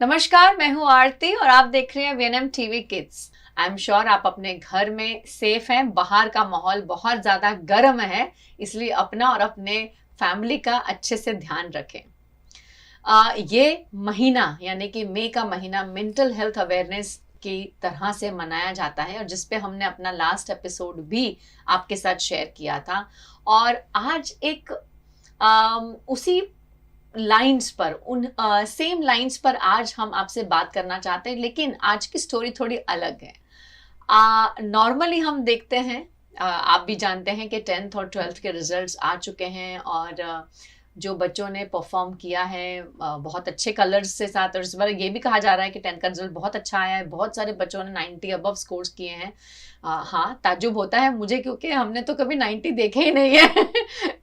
नमस्कार, मैं हूँ आरती और आप देख रहे हैं VNM TV kids. I am sure आप अपने घर में सेफ हैं। बाहर का माहौल बहुत ज़्यादा गर्म है, इसलिए अपना और अपने फैमिली का अच्छे से ध्यान रखें। ये महीना यानी कि मई का महीना मेंटल हेल्थ अवेयरनेस की तरह से मनाया जाता है और जिस पे हमने अपना लास्ट एपिसोड भी आपके साथ शेयर किया था। और आज एक उसी लाइंस पर उन सेम लाइंस पर आज हम आपसे बात करना चाहते हैं, लेकिन आज की स्टोरी थोड़ी अलग है। नॉर्मली हम देखते हैं, आप भी जानते हैं कि 10th और 12th के रिजल्ट्स आ चुके हैं और जो बच्चों ने परफॉर्म किया है बहुत अच्छे कलर्स से साथ। और इस बार ये भी कहा जा रहा है कि 10th का रिजल्ट बहुत अच्छा आया है, बहुत सारे बच्चों ने 90 अबव स्कोर्स किए हैं। हाँ, ताज्जुब होता है मुझे क्योंकि हमने तो कभी 90 देखे ही नहीं है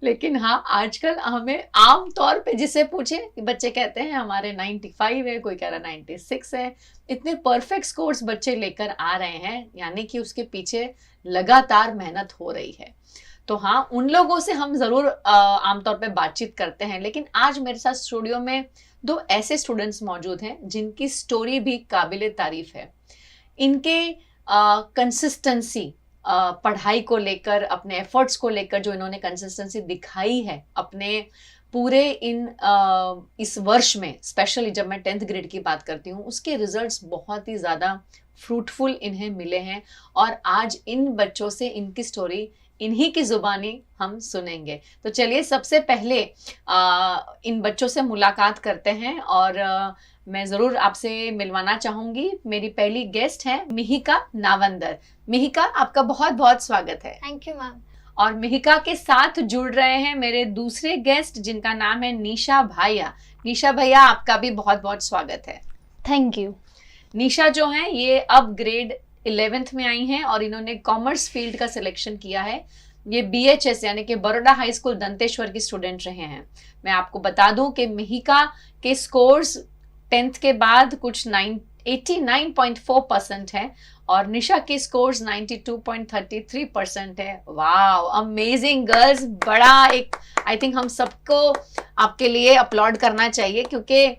लेकिन हाँ, आजकल हमें आम तौर पे जिसे पूछे कि बच्चे कहते हैं हमारे 95 है, कोई कह रहा 96 है। इतने परफेक्ट स्कोर्स बच्चे लेकर आ रहे हैं, यानी कि उसके पीछे लगातार मेहनत हो रही है। तो हाँ, उन लोगों से हम जरूर आमतौर पे बातचीत करते हैं, लेकिन आज मेरे साथ स्टूडियो में दो ऐसे स्टूडेंट्स मौजूद हैं जिनकी स्टोरी भी काबिले तारीफ है। इनके कंसिस्टेंसी, पढ़ाई को लेकर, अपने एफर्ट्स को लेकर जो इन्होंने कंसिस्टेंसी दिखाई है अपने पूरे इस वर्ष में, स्पेशली जब मैं 10th ग्रेड की बात करती हूँ, उसके रिजल्ट्स बहुत ही ज़्यादा फ्रूटफुल इन्हें मिले हैं। और आज इन बच्चों से इनकी स्टोरी इन्हीं की जुबानी हम सुनेंगे। तो चलिए सबसे पहले इन बच्चों से मुलाकात करते हैं और मैं ज़रूर आपसे मिलवाना चाहूँगी। मेरी पहली गेस्ट है मिहिका नावंदर। मिहिका, आपका बहुत बहुत स्वागत है। Thank you ma'am. और मिहिका के साथ जुड़ रहे हैं मेरे दूसरे गेस्ट जिनका नाम है निशा भैया। निशा भैया, आपका भी बहुत बहुत स्वागत है। Thank you. निशा जो है ये अब ग्रेड 11th में आई हैं और इन्होंने कॉमर्स फील्ड का सिलेक्शन किया है। ये BHS यानी कि बड़ौदा हाई स्कूल दंतेश्वर की स्टूडेंट रहे हैं। मैं आपको बता दूं कि मिहिका के स्कोर्स 10th के बाद कुछ 89.4% है और निशा के स्कोर्स 92.33% है। वाव, अमेजिंग गर्ल्स। बड़ा एक, आई थिंक हम सबको आपके लिए अपलॉड करना चाहिए क्योंकि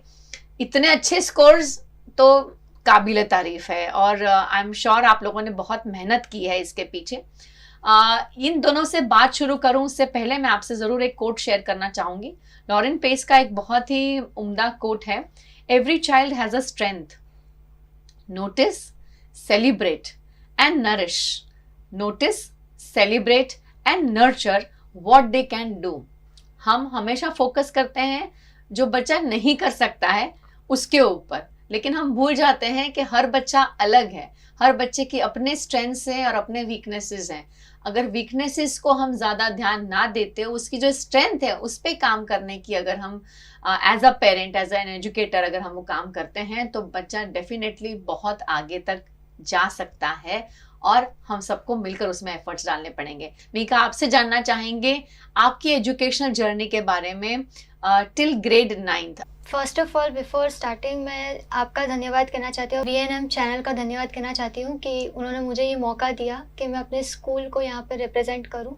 इतने अच्छे स्कोर्स तो काबिल तारीफ है और आई एम श्योर आप लोगों ने बहुत मेहनत की है इसके पीछे। इन दोनों से बात शुरू करूं उससे पहले मैं आपसे ज़रूर एक कोट शेयर करना चाहूँगी। लॉरेन पेस का एक बहुत ही उम्दा कोट है, every child has a strength, notice, celebrate and nourish. Notice, celebrate and nurture what they can do. हम हमेशा फोकस करते हैं जो बच्चा नहीं कर सकता है उसके ऊपर, लेकिन हम भूल जाते हैं कि हर बच्चा अलग है, हर बच्चे की अपने स्ट्रेंथ्स हैं और अपने वीकनेसेस हैं। अगर वीकनेसेस को हम ज़्यादा ध्यान ना देते, उसकी जो स्ट्रेंथ है उस पर काम करने की अगर हम as a parent, as an educator अगर हम वो काम करते हैं तो बच्चा डेफिनेटली बहुत आगे तक जा सकता है और हम सबको मिलकर उसमें एफर्ट्स डालने पड़ेंगे। मिहिका, आपसे जानना चाहेंगे आपकी एजुकेशनल जर्नी के बारे में till grade 9th। First of all, before starting मैं आपका धन्यवाद करना चाहती हूँ, VNM चैनल का धन्यवाद करना चाहती हूँ कि उन्होंने मुझे ये मौका दिया कि मैं अपने स्कूल को यहाँ पर रिप्रेजेंट करूँ।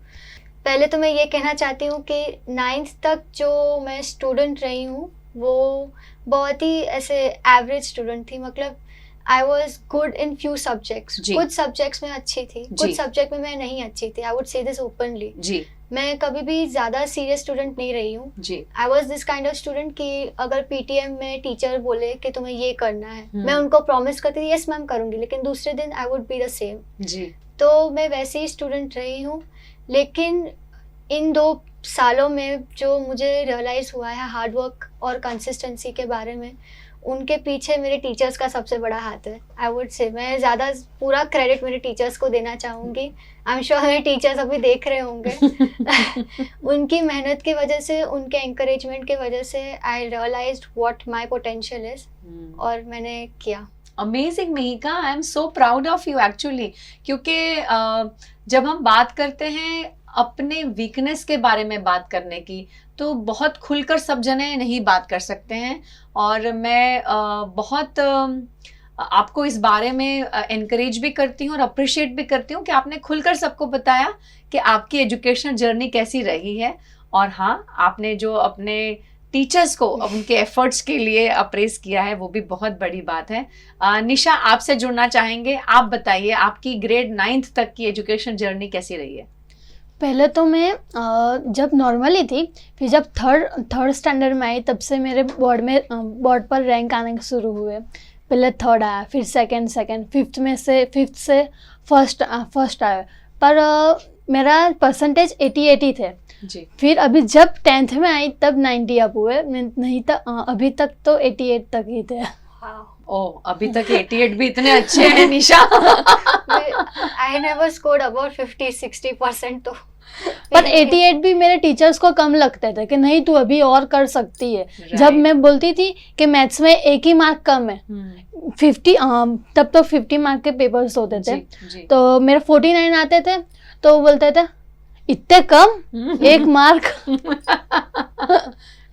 पहले तो मैं ये कहना चाहती हूँ कि 9th तक जो मैं स्टूडेंट रही हूँ वो बहुत ही ऐसे एवरेज स्टूडेंट थी। मतलब I was good in few subjects, कुछ सब्जेक्ट्स में अच्छी थी, कुछ सब्जेक्ट में मैं नहीं अच्छी थी। आई वुड से दिस ओपनली। मैं कभी भी ज़्यादा सीरियस स्टूडेंट नहीं रही हूँ। I was this kind of student कि अगर PTM में टीचर बोले कि तुम्हें ये करना है, मैं उनको प्रॉमिस करती थी यस मैम करूँगी, लेकिन दूसरे दिन I would be the same. तो मैं वैसे ही स्टूडेंट रही हूँ। लेकिन इन 2 सालों में जो मुझे रियलाइज़ हुआ है हार्ड वर्क और कंसिस्टेंसी के बारे में, उनके पीछे मेरे टीचर्स का सबसे बड़ा हाथ है। आई वुड से मैं ज़्यादा पूरा क्रेडिट मेरे टीचर्स को देना चाहूँगी। आई एम श्योर मेरे टीचर्स अभी देख रहे होंगे उनकी मेहनत की वजह से, उनके एंकरेजमेंट की वजह से I realized what my potential is और मैंने किया। Amazing Mihika, I am so proud of you actually, क्योंकि जब हम बात करते हैं अपने वीकनेस के बारे में बात करने की तो बहुत खुलकर सब जने नहीं बात कर सकते हैं। और मैं बहुत आपको इस बारे में एनकरेज भी करती हूँ और अप्रिशिएट भी करती हूँ कि आपने खुलकर सबको बताया कि आपकी एजुकेशनल जर्नी कैसी रही है। और हाँ, आपने जो अपने टीचर्स को उनके एफर्ट्स के लिए अप्रेस किया है, वो भी बहुत बड़ी बात है। निशा, आपसे जुड़ना चाहेंगे, आप बताइए आपकी ग्रेड 9th तक की एजुकेशन जर्नी कैसी रही है? पहले तो मैं जब नॉर्मली थी, फिर जब थर्ड स्टैंडर्ड में आई तब से मेरे बोर्ड पर रैंक आने शुरू हुए। पहले थर्ड आया, फिर सेकंड, फिफ्थ से फर्स्ट आया, पर मेरा परसेंटेज 80 थे जी। फिर अभी जब 10th में आई तब 90 अप हुए, नहीं तो अभी तक तो 88 तक ही थे। ओह, अभी तक 88 भी इतने अच्छे हैं निशा। I never scored about 50-60% तो पर 88 भी मेरे टीचर्स को कम लगते थे कि नहीं तू अभी और कर सकती है। Right. जब मैं बोलती थी कि मैथ्स में एक ही मार्क कम है, 50 तब तो 50 मार्क के पेपर्स होते थे, जी। तो मेरे 49 आते थे, तो बोलते थे इतने कम एक मार्क।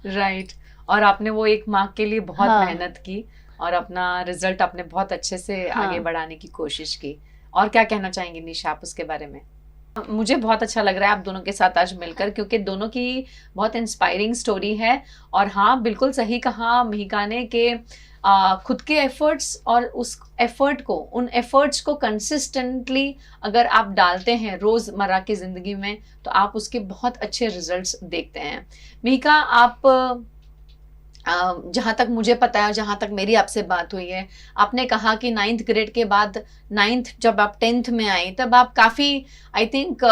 राइट। और आपने वो एक मार्क के लिए बहुत हाँ। मेहनत की और अपना रिजल्ट आपने बहुत अच्छे से हाँ। आगे बढ़ाने की कोशिश की। और क्या कहना चाहेंगी निशा आप उसके बारे में? मुझे बहुत अच्छा लग रहा है आप दोनों के साथ आज मिलकर, क्योंकि दोनों की बहुत इंस्पायरिंग स्टोरी है। और हाँ, बिल्कुल सही कहा मिहिका ने कि खुद के एफर्ट्स और उन एफर्ट्स को कंसिस्टेंटली अगर आप डालते हैं रोज़मर्रा की ज़िंदगी में, तो आप उसके बहुत अच्छे रिजल्ट्स देखते हैं। मिहिका, आप जहाँ तक मुझे पता है, जहाँ तक मेरी आपसे बात हुई है, आपने कहा कि 9th ग्रेड के बाद 9th जब आप 10th में आई तब आप काफ़ी आई थिंक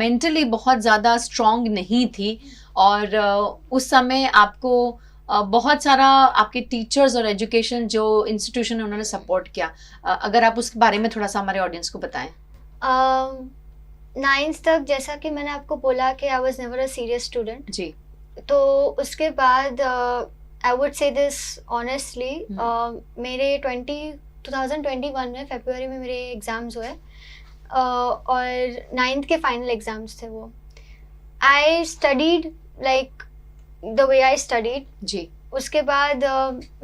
मेंटली बहुत ज़्यादा स्ट्रॉन्ग नहीं थी, और उस समय आपको बहुत सारा आपके टीचर्स और एजुकेशन जो इंस्टीट्यूशन है उन्होंने सपोर्ट किया। अगर आप उसके बारे में थोड़ा सा हमारे ऑडियंस को बताएं। 9th तक जैसा कि मैंने आपको बोला कि I was never a serious student, जी। तो उसके बाद I would say this honestly, मेरे 2021 में फरवरी में मेरे एग्ज़ाम्स हुए, और 9th के फाइनल एग्ज़ाम्स थे वो। I studied like the way I studied. जी। उसके बाद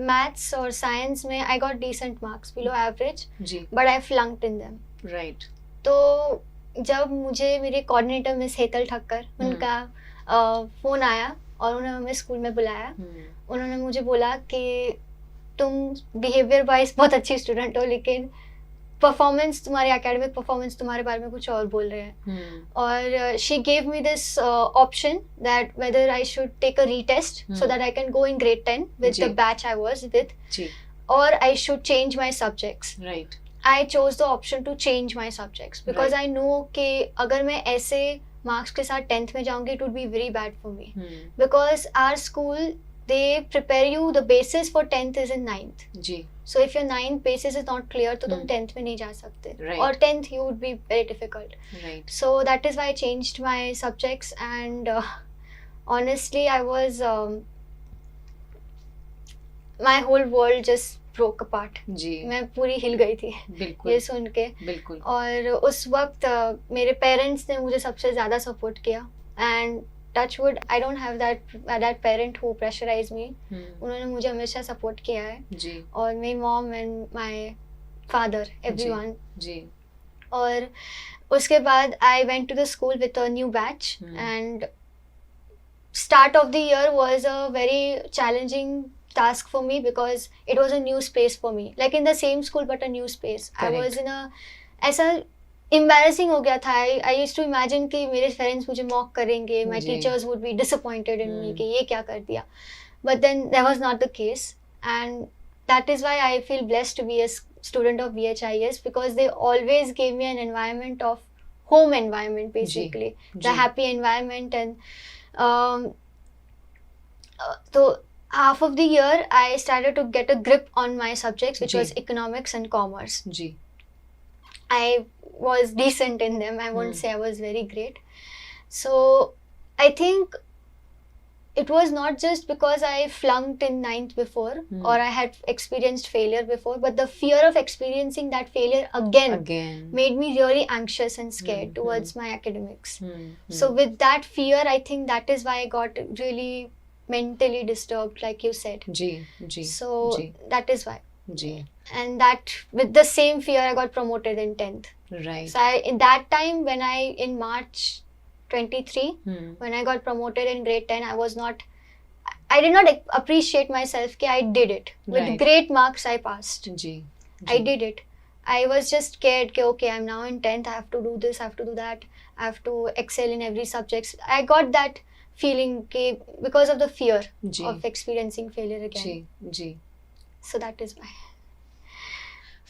मैथ्स और साइंस में I got decent marks, below average, जी। But I flunked in them. Right. तो जब मुझे मेरे कोऑर्डिनेटर मिस हेतल ठक्कर, उनका फ़ोन आया और उन्होंने हमें स्कूल में बुलाया। उन्होंने मुझे बोला कि तुम बिहेवियर वाइज बहुत अच्छी स्टूडेंट हो, लेकिन परफॉर्मेंस, तुम्हारी एकेडमिक परफॉर्मेंस तुम्हारे बारे में कुछ और बोल रहे हैं। और she gave me this option that whether I should take a retest so that I can go in grade 10 with the batch I was with, और I should change my subjects. Right. I chose the option to change my subjects because I know कि अगर मैं ऐसे marks के साथ 10th में जाऊंगी, it would be very bad for me, because our school they prepare you, the basis for 10th is in 9th. जी. So if your 9th basis is not clear, तो तुम 10th में नहीं जा सकते. Right. और 10th you would be very difficult. Right. So that is why I changed my subjects, and honestly I was my whole world just broke apart. जी. मैं पूरी हिल गई थी. बिल्कुल. ये सुन के. बिल्कुल. और उस वक्त मेरे पेरेंट्स ने मुझे सबसे ज़्यादा सपोर्ट किया, and touchwood I don't have that parent who pressurized me. उन्होंने मुझे हमेशा सपोर्ट किया है. जी. और मेरी mom and my father, everyone. जी. और उसके बाद I went to the school with a new batch, and start of the year was a very challenging task for me because it was a new space for me, like in the same school but a new space. Correct. I was in a ऐसा embarrassing हो गया था. I used to imagine कि मेरे parents मुझे mock करेंगे, my teachers would be disappointed in me कि ये क्या कर दिया. But then that was not the case, and that is why I feel blessed to be a student of VHIS, because they always gave me an environment of home environment, basically. The happy environment. And so half of the year I started to get a grip on my subjects, which was economics and commerce. जी. I was decent in them. I won't say I was very great. So I think it was not just because I flunked in 9th before, or I had experienced failure before, but the fear of experiencing that failure again made me really anxious and scared towards my academics. So with that fear, I think that is why I got really mentally disturbed, like you said. So that is why. And that with the same fear I got promoted in 10th. Right. So in that time when in March 23, when I got promoted in grade 10, I was not I did not appreciate myself कि I did it with Right. great marks I passed. जी I did it. I was just scared कि okay, I'm now in 10th, I have to do this, I have to do that, I have to excel in every subject. I got that feeling कि because of the fear जी of experiencing failure again. जी जी So that is why.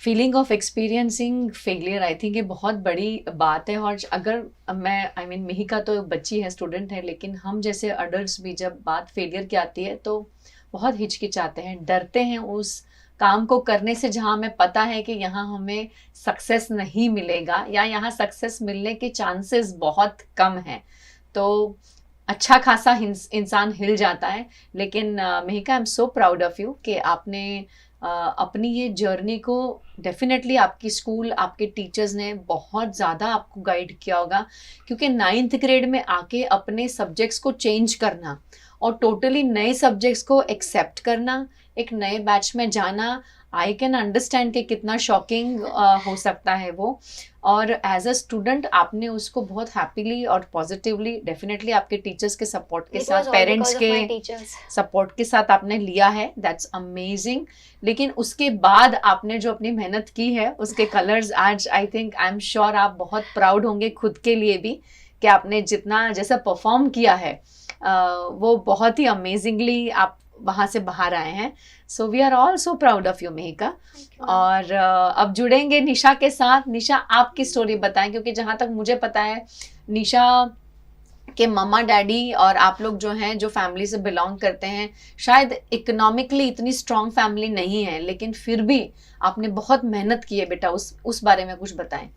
Feeling of experiencing failure, I think ये बहुत बड़ी बात है। और अगर मैं आई मीन मिहिका तो बच्ची है, स्टूडेंट है, लेकिन हम जैसे अडल्ट्स भी जब बात फेलियर की आती है तो बहुत हिचकिचाते हैं, डरते हैं उस काम को करने से जहाँ हमें पता है कि यहाँ हमें सक्सेस नहीं मिलेगा या यहाँ सक्सेस मिलने के चांसेस बहुत कम हैं। तो अच्छा खासा इंसान हिल जाता है। लेकिन Mihika, I am so proud of you कि आपने अपनी ये जर्नी को डेफिनेटली आपकी स्कूल, आपके टीचर्स ने बहुत ज़्यादा आपको गाइड किया होगा, क्योंकि 9th ग्रेड में आके अपने सब्जेक्ट्स को चेंज करना और टोटली नए सब्जेक्ट्स को एक्सेप्ट करना, एक नए बैच में जाना, आई कैन अंडरस्टैंड कि कितना शॉकिंग हो सकता है वो। और एज अ स्टूडेंट आपने उसको बहुत हैप्पीली और पॉजिटिवली, डेफिनेटली आपके टीचर्स के सपोर्ट के It साथ, was all parents because of my के teachers. सपोर्ट के साथ आपने लिया है, दैट्स अमेजिंग। लेकिन उसके बाद आपने जो अपनी मेहनत की है उसके कलर्स आज आई थिंक, आई एम श्योर आप बहुत प्राउड होंगे खुद के लिए भी कि आपने जितना जैसा परफॉर्म किया है वो बहुत ही अमेजिंगली आप वहाँ से बाहर आए हैं। So we are all so proud of you Mihika. और अब जुड़ेंगे निशा के साथ। निशा, आपकी स्टोरी बताएं, क्योंकि जहाँ तक मुझे पता है निशा के मम्मा डैडी और आप लोग जो हैं, जो फैमिली से बिलोंग करते हैं, शायद इकोनॉमिकली इतनी स्ट्रॉन्ग फैमिली नहीं है, लेकिन फिर भी आपने बहुत मेहनत की है बेटा। उस बारे में कुछ बताएं।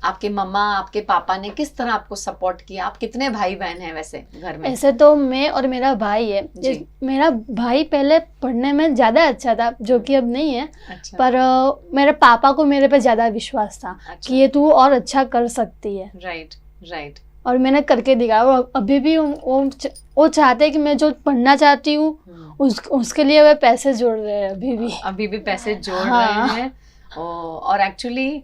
आपके मम्मा, आपके पापा ने किस तरह आपको सपोर्ट किया? आप कितने भाई बहन हैं वैसे घर में? ऐसे तो मैं और मेरा भाई है। जी। मेरा भाई पहले पढ़ने में ज़्यादा अच्छा था, जो कि अब नहीं है। अच्छा, पर मेरे पापा को मेरे पे ज़्यादा विश्वास था अच्छा, कि ये तू और अच्छा कर सकती है, राइट राइट। और मैंने करके दिखाया। और अभी भी वो चाहते हैं कि मैं जो पढ़ना चाहती हूँ उसके लिए वे पैसे जोड़ रहे हैं अभी भी पैसे जोड़ हाँ। रहे हैं। और एक्चुअली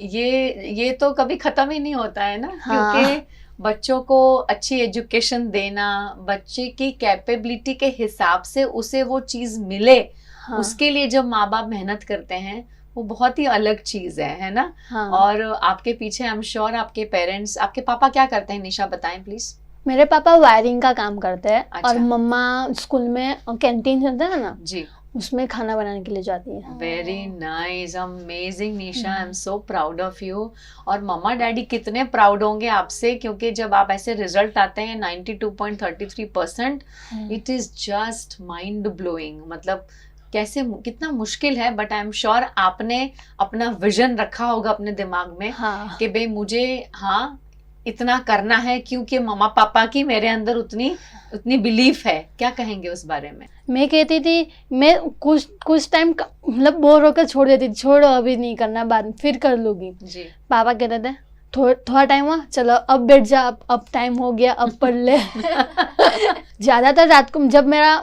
ये तो कभी खत्म ही नहीं होता है ना, हाँ। क्योंकि बच्चों को अच्छी एजुकेशन देना, बच्चे की कैपेबिलिटी के हिसाब से उसे वो चीज मिले, हाँ, उसके लिए जब माँ बाप मेहनत करते हैं वो बहुत ही अलग चीज है ना। हाँ। और आपके पीछे आई एम श्योर आपके पेरेंट्स, आपके पापा क्या करते हैं निशा, बताएं प्लीज। मेरे पापा वायरिंग का काम करते हैं। अच्छा। और मम्मा स्कूल में कैंटीन चलता है ना, जी, उसमें खाना बनाने के लिए जाती है। Very nice, amazing Nisha, I am so proud of you. और मम्मा डैडी कितने प्राउड होंगे आपसे, क्योंकि जब आप ऐसे रिजल्ट आते हैं 92.33%, it is just mind blowing. मतलब कैसे, कितना मुश्किल है, बट आई एम श्योर आपने अपना विजन रखा होगा अपने दिमाग में हाँ, कि भाई मुझे इतना करना है, क्योंकि मम्मा पापा की मेरे अंदर उतनी बिलीफ है। क्या कहेंगे उस बारे में? मैं कहती थी, मैं कुछ टाइम मतलब बोर होकर छोड़ देती थी, छोड़ो अभी नहीं करना, बाद में फिर कर लूंगी। जी, पापा कहते थे थोड़ा टाइम हुआ, चलो अब बैठ जा, अब टाइम हो गया, अब पढ़ ले। ज्यादातर रात को जब मेरा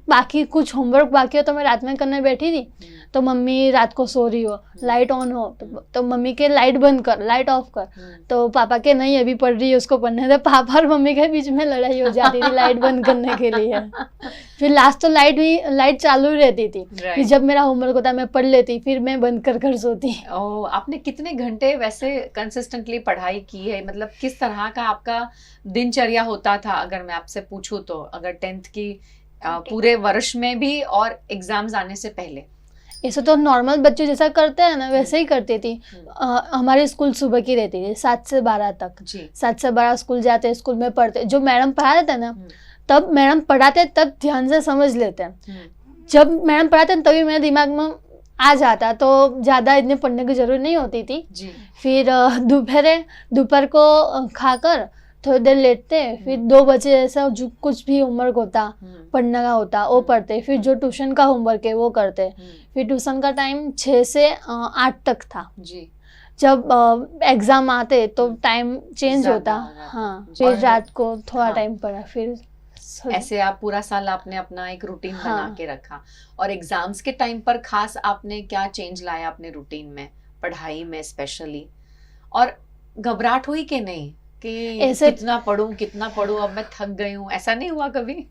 बाकी कुछ होमवर्क बाकी हो तो मैं रात में करने बैठी थी, तो मम्मी रात को सो रही हो, लाइट ऑन हो तो मम्मी के लाइट बंद कर, लाइट ऑफ कर, तो पापा के नहीं अभी पढ़ रही है, उसको पढ़ने दे। पापा और मम्मी के बीच में लड़ाई हो जाती थी लाइट बंद करने के लिए। फिर लास्ट तो लाइट चालू रहती थी। फिर जब मेरा होमवर्क होता मैं पढ़ लेती, फिर मैं बंद कर सोती। आपने कितने घंटे वैसे कंसिस्टेंटली पढ़ाई की है? मतलब किस तरह का आपका दिनचर्या होता था, अगर मैं आपसे पूछूं तो, अगर 10th की पूरे वर्ष में भी और एग्जाम्स आने से पहले? ऐसे तो नॉर्मल बच्चे जैसा करते हैं ना वैसे ही करती थी। हमारी स्कूल सुबह की रहती थी 7 से 12 तक। जी, 7 से 12 स्कूल जाते, स्कूल में पढ़ते। जो मैडम पढ़ाते थे ना, तब मैडम पढ़ाते तब ध्यान से समझ लेते हैं। जब मैडम पढ़ाते हैं तभी मेरे दिमाग में आ जाता, तो ज़्यादा इतने पढ़ने की जरूरत नहीं होती थी। जी, फिर दोपहर को खाकर थोड़ी देर लेटते, फिर 2 बजे ऐसा जो कुछ भी होमवर्क होता पढ़ने का होता वो पढ़ते, फिर जो ट्यूशन का होमवर्क है वो करते। फिर ट्यूशन का टाइम 6 से 8 तक था। जी, जब एग्जाम आते तो टाइम चेंज ज्यादा होता। हो जाता। हाँ, जी। फिर रात को थोड़ा हाँ। टाइम पढ़ा, फिर ऐसे आप पूरा साल आपने अपना एक रूटीन बना हाँ। के रखा। और एग्जाम्स के टाइम पर खास आपने क्या चेंज लाया अपने रूटीन में, पढ़ाई में स्पेशली? और घबराहट हुई कि नहीं कि ऐसे- कितना पढूं, अब मैं थक गई हूँ, ऐसा नहीं हुआ कभी?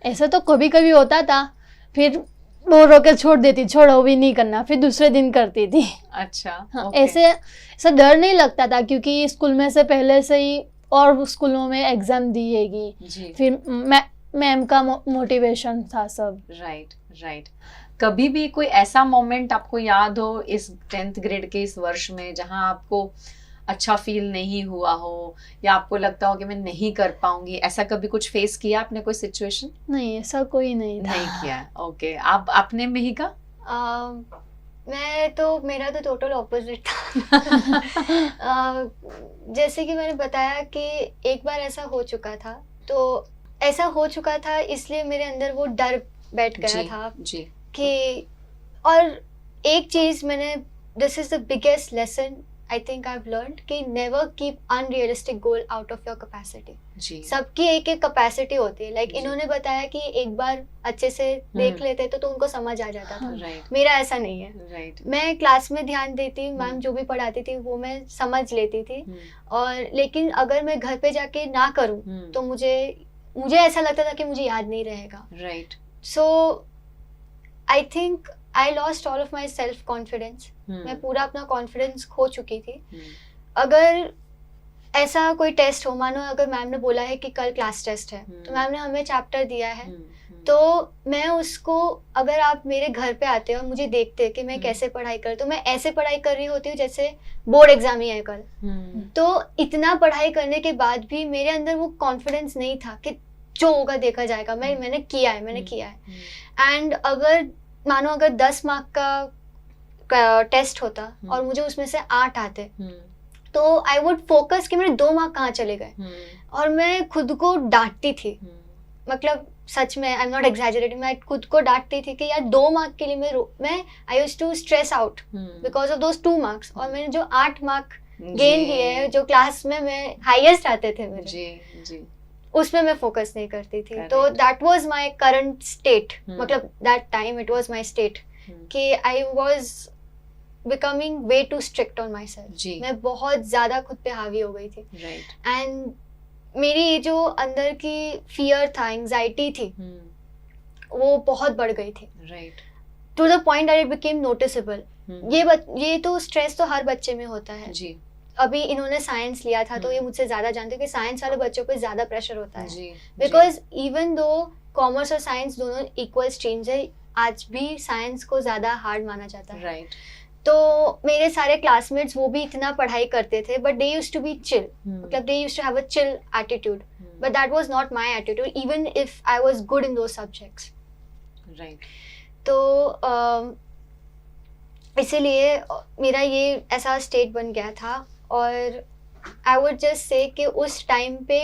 ऐसा तो कभी कभी होता था, फिर बोर होकर छोड़ देती, छोड़ो भी नहीं करना, फिर दूसरे दिन करती थी। अच्छा, हाँ, ओके। ऐसा डर नहीं लगता था क्योंकि स्कूल में से पहले से ही और स्कूलों में एग्जाम दिएगी, जी, फिर मैम का मोटिवेशन था सब। Right, right. कभी भी कोई ऐसा मोमेंट आपको याद हो इस 10th ग्रेड के इस वर्ष में जहां आपको अच्छा फील नहीं हुआ हो, या आपको लगता हो कि मैं नहीं कर पाऊंगी, ऐसा कभी कुछ फेस किया आपने, कोई सिचुएशन? नहीं, ऐसा कोई नहीं था। नहीं किया, ओके। आप आपने मिहिका? मैं तो, मेरा तो टोटल ऑपोजिट था। जैसे कि मैंने बताया कि एक बार ऐसा हो चुका था, तो ऐसा हो चुका था इसलिए मेरे अंदर वो डर बैठ गया जी, था जी, कि, और एक चीज मैंने, this is the biggest lesson I think I have learned, कि never keep unrealistic goal out of your capacity. जी, सबकी एक एक कैपेसिटी होती है, लाइक जी। इन्होंने बताया कि एक बार अच्छे से देख लेते तो उनको समझ आ जाता था। राइट, मेरा ऐसा नहीं है, राइट। मैं क्लास में ध्यान देती, मैम जो भी पढ़ाती थी वो मैं समझ लेती थी, और लेकिन अगर मैं घर पे जाके ना करूं तो मुझे ऐसा लगता था कि मुझे याद नहीं रहेगा। Right. So I think I lost all of my self confidence. मैं पूरा अपना कॉन्फिडेंस खो चुकी थी। अगर ऐसा कोई टेस्ट हो, मानो अगर मैम ने बोला है कि कल क्लास टेस्ट है, तो मैम ने हमें चैप्टर दिया है, तो मैं उसको, अगर आप मेरे घर पे आते और मुझे देखते कि मैं कैसे पढ़ाई कर, तो मैं ऐसे पढ़ाई कर रही होती हूँ जैसे बोर्ड एग्जाम ही है कल। तो इतना पढ़ाई करने के बाद भी मेरे अंदर वो कॉन्फिडेंस नहीं था कि जो होगा देखा जाएगा, मैंने किया है। एंड अगर मानो अगर 10 मार्क का टेस्ट होता और मुझे उसमें से 8 आते, तो आई वुड फोकस कि मेरे 2 मार्क कहाँ चले गए, और मैं खुद को डांटती थी। मतलब सच में, आई एम नॉट एग्जैजरेटिंग, मैं खुद को डांटती थी कि यार 2 मार्क के लिए मैं I used to stress out because of those 2 marks, और मैंने जो 8 मार्क गेन किए, जो क्लास में मैं हाईएस्ट आते थे मेरे, जी, जी, उसमें मैं फोकस नहीं करती थी। Correct. तो that was my current state, मतलब that time it was my state कि I was becoming way too strict on myself. जी। मैं बहुत ज्यादा खुद पे हावी हो गई थी, राइट। एंड मेरी ये जो अंदर की फियर था, एंजाइटी थी, वो बहुत बढ़ गई थी, right. To the point that it became noticeable. ये तो स्ट्रेस तो हर बच्चे में होता है। जी, अभी इन्होंने साइंस लिया था तो ये मुझसे ज्यादा जानते हैं कि साइंस वाले बच्चों पे ज्यादा प्रेशर होता है, जी, बिकॉज इवन दो कॉमर्स और साइंस दोनों इक्वल स्ट्रीम्स है, आज भी साइंस को ज्यादा हार्ड माना जाता है। राइट। तो मेरे सारे क्लासमेट्स वो भी इतना पढ़ाई करते थे, but they used to be chill, मतलब they used to have a chill attitude, but that was not my attitude even if I was good in those subjects. Right. तो इसीलिए मेरा ये ऐसा स्टेट बन गया था, और आई वुड जस्ट से कि उस टाइम पे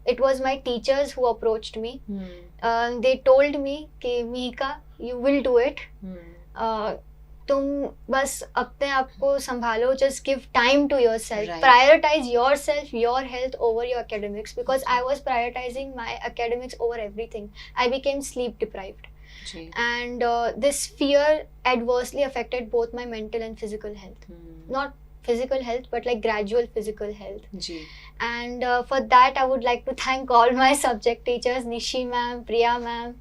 it was my teachers who approached me, they told me कि Mihika you will do it, तुम बस अपने आप को संभालो, just give time to yourself, prioritize yourself, your health over your academics, because I was prioritizing my academics over everything. I became sleep deprived, and this fear adversely affected both my mental and physical health. Not physical health, but like gradual physical health. And for that I would like to thank all my subject teachers, Nishi ma'am, Priya ma'am,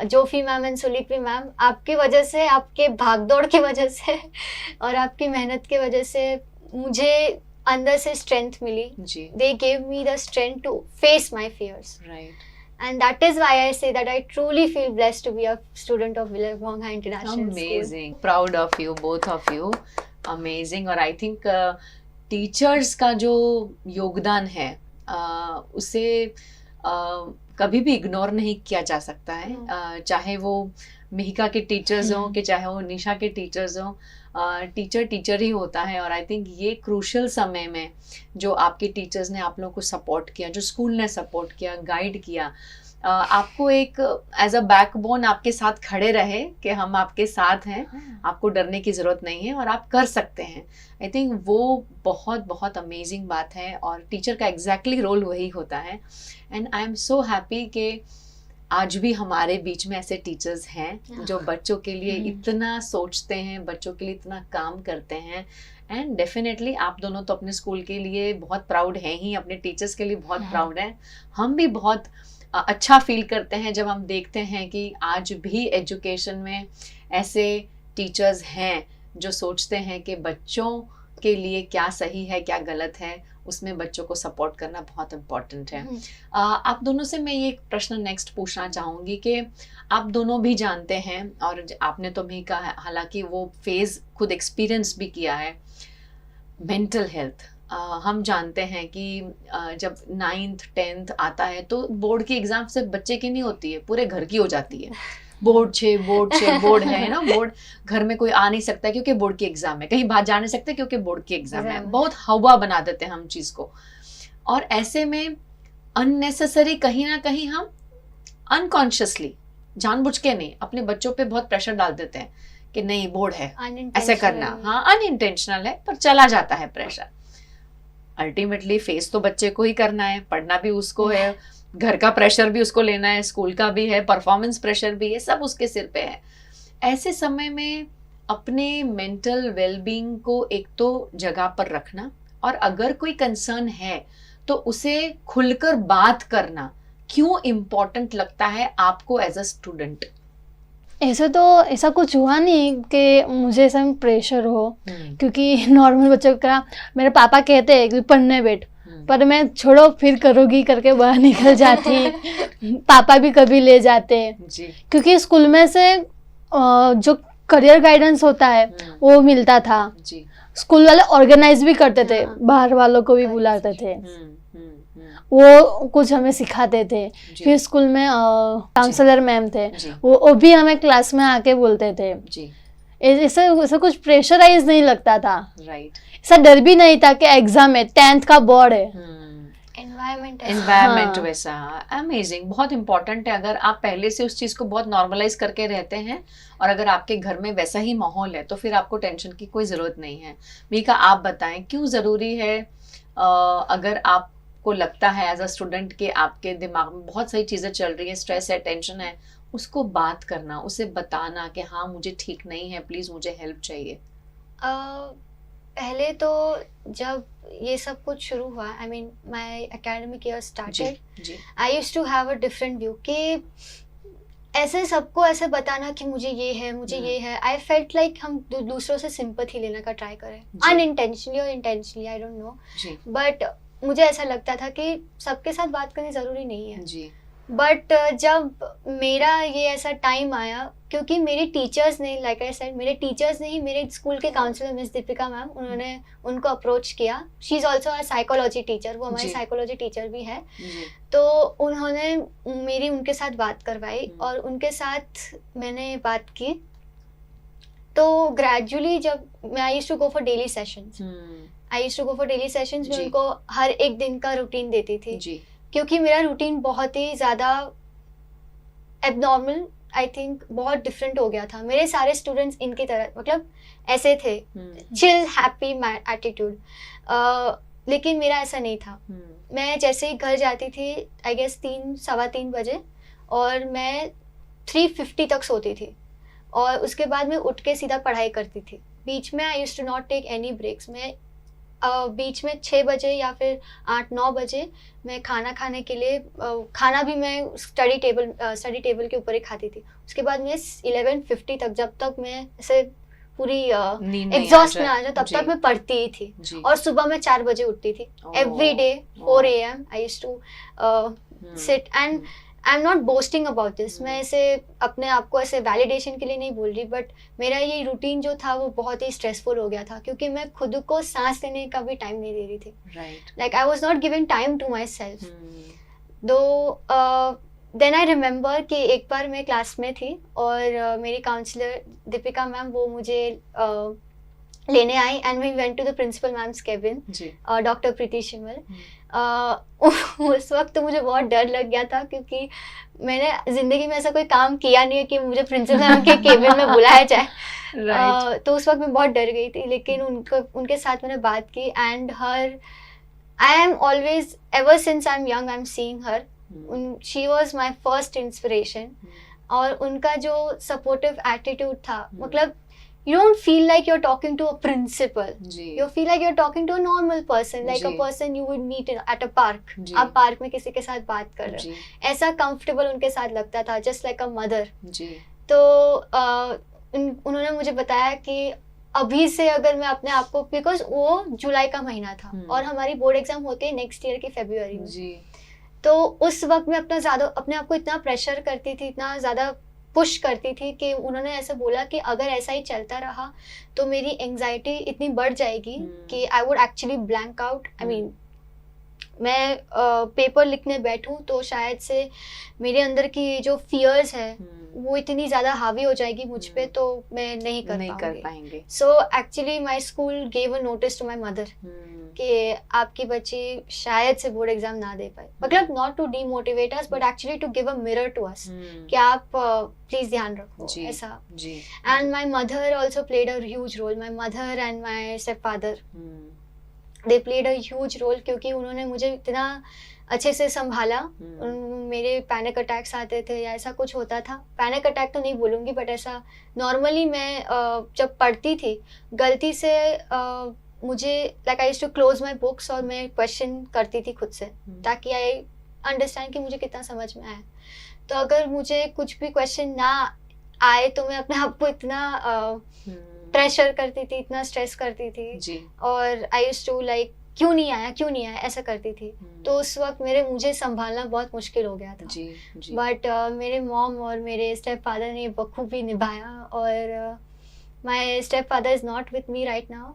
Jofi ma'am and Sulipi ma'am. आपकी वजह से, आपके भागदौड़ की वजह से और आपकी मेहनत की वजह से मुझे अंदर से स्ट्रेंथ मिली। They gave me the strength to face my fears, and that is why I say that I truly feel blessed to be a student of Billabong International Amazing. School. Proud of you, both of you. Amazing. और I think teachers का जो योगदान है उसे कभी भी ignore नहीं किया जा सकता है, चाहे वो मिहिका के टीचर्स हों कि चाहे वो निशा के टीचर्स हों, टीचर ही होता है। और आई थिंक ये क्रूशल समय में जो आपके टीचर्स ने आप लोगों को सपोर्ट किया, जो स्कूल ने सपोर्ट किया, गाइड किया, आपको एक एज अ बैकबोन आपके साथ खड़े रहे कि हम आपके साथ हैं, आपको डरने की ज़रूरत नहीं है और आप कर सकते हैं। आई थिंक वो बहुत बहुत अमेजिंग बात है, और टीचर का एग्जैक्टली रोल वही होता है। And I am so happy कि आज भी हमारे बीच में ऐसे टीचर्स हैं जो बच्चों के लिए इतना सोचते हैं, बच्चों के लिए इतना काम करते हैं। एंड डेफिनेटली आप दोनों तो अपने स्कूल के लिए बहुत प्राउड हैं ही, अपने टीचर्स के लिए बहुत प्राउड हैं। हम भी बहुत अच्छा फील करते हैं जब हम देखते हैं कि आज भी एजुकेशन में ऐसे टीचर्स हैं जो सोचते हैं कि बच्चों के लिए क्या सही है क्या गलत है, उसमें बच्चों को सपोर्ट करना बहुत इम्पोर्टेंट है। आप दोनों से मैं ये प्रश्न नेक्स्ट पूछना चाहूँगी कि आप दोनों भी जानते हैं और आपने तो भी कहा, हालांकि वो फेज़ खुद एक्सपीरियंस भी किया है, मेंटल हेल्थ। हम जानते हैं कि जब 9th 10th आता है तो बोर्ड की एग्ज़ाम सिर्फ बच्चे की नहीं होती है, पूरे घर की हो जाती है। बोर्ड है ना, बोर्ड घर में कोई आ नहीं सकता क्योंकि बोर्ड की एग्जाम है, कहीं बाहर जा नहीं सकते क्योंकि बोर्ड की एग्जाम है। बहुत हवा बना देते हैं हम चीज को, और ऐसे में अननेसेसरी कहीं ना कहीं हम अनकॉन्शियसली, जानबूझ के नहीं, अपने बच्चों पे बहुत प्रेशर डाल देते हैं कि नहीं बोर्ड है ऐसे करना। हाँ, अनइंटेंशनल है पर चला जाता है प्रेशर। अल्टीमेटली फेस तो बच्चे को ही करना है, पढ़ना भी उसको है, घर का प्रेशर भी उसको लेना है, स्कूल का भी है, परफॉर्मेंस प्रेशर भी है, सब उसके सिर पे है। ऐसे समय में अपने मेंटल वेलबींग को एक तो जगह पर रखना, और अगर कोई कंसर्न है तो उसे खुलकर बात करना क्यों इम्पोर्टेंट लगता है आपको एज अ स्टूडेंट? ऐसा कुछ हुआ नहीं कि मुझे ऐसा प्रेशर हो, क्योंकि नॉर्मल बच्चों का मेरे पापा कहते हैं कि पढ़ने बैठ, पर मैं छोड़ो फिर करोगी करके बाहर निकल जाती। पापा भी कभी ले जाते जी। क्योंकि स्कूल में से जो करियर गाइडेंस होता है वो मिलता था जी। स्कूल वाले ऑर्गेनाइज भी करते थे, बाहर वालों को भी बुलाते थे, वो कुछ हमें सिखाते थे। फिर स्कूल में काउंसलर मैम थे, वो भी हमें क्लास में आके बोलते थे जी। ऐसा कुछ प्रेशराइज नहीं लगता था, राइट। ऐसा डर भी नहीं था कि एग्जाम है, 10th का बोर्ड है। एनवायरमेंट वैसा। अमेजिंग, बहुत इंपॉर्टेंट है। अगर आप पहले से उस चीज को बहुत नॉर्मलाइज करके रहते हैं और अगर आपके घर में वैसा ही माहौल है तो फिर आपको टेंशन की कोई जरूरत नहीं है। मीका, आप बताएं क्यों जरूरी है, अगर आपको लगता है एज अ स्टूडेंट के आपके दिमाग में बहुत सारी चीजें चल रही है, स्ट्रेस है, टेंशन है, उसको बात करना, उसे बताना कि हाँ मुझे ठीक नहीं है, प्लीज मुझे हेल्प चाहिए? पहले तो जब ये सब कुछ शुरू हुआ, I mean my academic year started, I used to have a different view कि ऐसे सबको ऐसे बताना कि मुझे ये है, मुझे ये है। आई फेल्ट लाइक हम दूसरों से सिंपैथी लेने का ट्राई करें, अनइंटेंशनली और intentionally, I don't know, but मुझे ऐसा लगता था कि सबके साथ बात करनी जरूरी नहीं है जी। बट जब मेरा ये ऐसा टाइम आया, क्योंकि मेरे टीचर्स ने, लाइक आई सेड, मेरे टीचर्स ने ही, मेरे स्कूल के काउंसलर मिस दीपिका मैम, उन्होंने उनको अप्रोच किया। She is also a psychology teacher, वो हमारी साइकोलॉजी टीचर भी है। तो उन्होंने मेरी उनके साथ बात करवाई और उनके साथ मैंने बात की। तो ग्रेजुअली जब मैं I used to go for daily sessions, मैं उनको हर एक दिन का रूटीन देती थी जी। क्योंकि मेरा रूटीन बहुत ही ज़्यादा एबनॉर्मल, आई थिंक बहुत डिफरेंट हो गया था। मेरे सारे स्टूडेंट्स इनकी तरह, मतलब ऐसे थे, चिल हैप्पी एटीट्यूड, लेकिन मेरा ऐसा नहीं था। मैं जैसे ही घर जाती थी, आई गेस 3-3:15 बजे, और मैं 3:50 तक सोती थी, और उसके बाद मैं उठ के सीधा पढ़ाई करती थी। बीच में I used to not take any breaks. मैं बीच में 6 बजे या फिर 8-9 बजे मैं खाना खाने के लिए, खाना भी मैं स्टडी टेबल के ऊपर ही खाती थी। उसके बाद मैं 11:50 तक, जब तक मैं ऐसे पूरी एग्जॉस्ट में आ जाए, तब तक मैं पढ़ती ही थी। और सुबह मैं 4 बजे उठती थी, every day 4 AM I used to sit, and I am not boasting about this. मैं ऐसे अपने आप को ऐसे वैलिडेशन के लिए नहीं बोल रही, बट मेरा ये रूटीन जो था वो बहुत ही स्ट्रेसफुल हो गया था, क्योंकि मैं खुद को सांस लेने का भी टाइम नहीं दे रही थी। Like I was not giving time to myself. Though then I remember कि एक बार मैं क्लास में थी और मेरी काउंसलर दीपिका मैम, वो मुझे लेने आई, and we went to the principal ma'am's cabin, doctor Preeti Shimal. उस वक्त तो मुझे बहुत डर लग गया था, क्योंकि मैंने जिंदगी में ऐसा कोई काम किया नहीं है कि मुझे प्रिंसिपल मैम के केबिन में बुलाया जाए। तो उस वक्त मैं बहुत डर गई थी, लेकिन उनके साथ मैंने बात की, and I am always, ever since I am young, I am seeing her, she was my first inspiration. और उनका जो सपोर्टिव एटीट्यूड था, मतलब you don't feel like you're talking to a principal, you feel like you're talking to a normal person, like a person you would meet at a park. आप park में किसी के साथ बात कर रहे हो, ऐसा कंफर्टेबल उनके साथ लगता था, just like a mother. तो उन्होंने मुझे बताया कि अभी से अगर मैं अपने आप को, बिकॉज वो जुलाई का महीना था और हमारी बोर्ड एग्जाम होती है नेक्स्ट ईयर की फरवरी में, तो उस वक्त मैं अपने आप को इतना प्रेशर करती थी, इतना ज़्यादा पुश करती थी कि उन्होंने ऐसे बोला कि अगर ऐसा ही चलता रहा तो मेरी एंजाइटी इतनी बढ़ जाएगी कि I would actually blank out. I mean मैं पेपर लिखने बैठूं तो शायद से मेरे अंदर की जो फियर्स है वो इतनी ज़्यादा हावी हो जाएगी मुझ पे, तो मैं नहीं कर पाएंगे। So actually my school gave a notice to my mother कि आपकी बच्ची शायद से बोर्ड एग्जाम ना दे पाए, मतलब not to demotivate us but actually to give a mirror to us कि आप प्लीज ध्यान रखो ऐसा। And my mother also played a huge role, my mother and my stepfather they played a huge role, क्योंकि उन्होंने मुझे इतना अच्छे से संभाला। मेरे पैनिक अटैक्स आते थे या ऐसा कुछ होता था, पैनिक अटैक तो नहीं बोलूँगी बट ऐसा नॉर्मली मैं जब पढ़ती थी गलती से मुझे like I used to close my books और मैं क्वेश्चन करती थी खुद से ताकि आई अंडरस्टैंड कि मुझे कितना समझ में आया। तो अगर मुझे कुछ भी क्वेश्चन ना आए तो मैं अपने आप को इतना प्रेशर करती थी, इतना स्ट्रेस करती थी और आई यूज्ड टू लाइक क्यों नहीं आया ऐसा करती थी। तो उस वक्त मुझे संभालना बहुत मुश्किल हो गया था। बट मेरे मॉम और मेरे स्टेप फादर ने बखूबी निभाया और माई step father is not with me right now,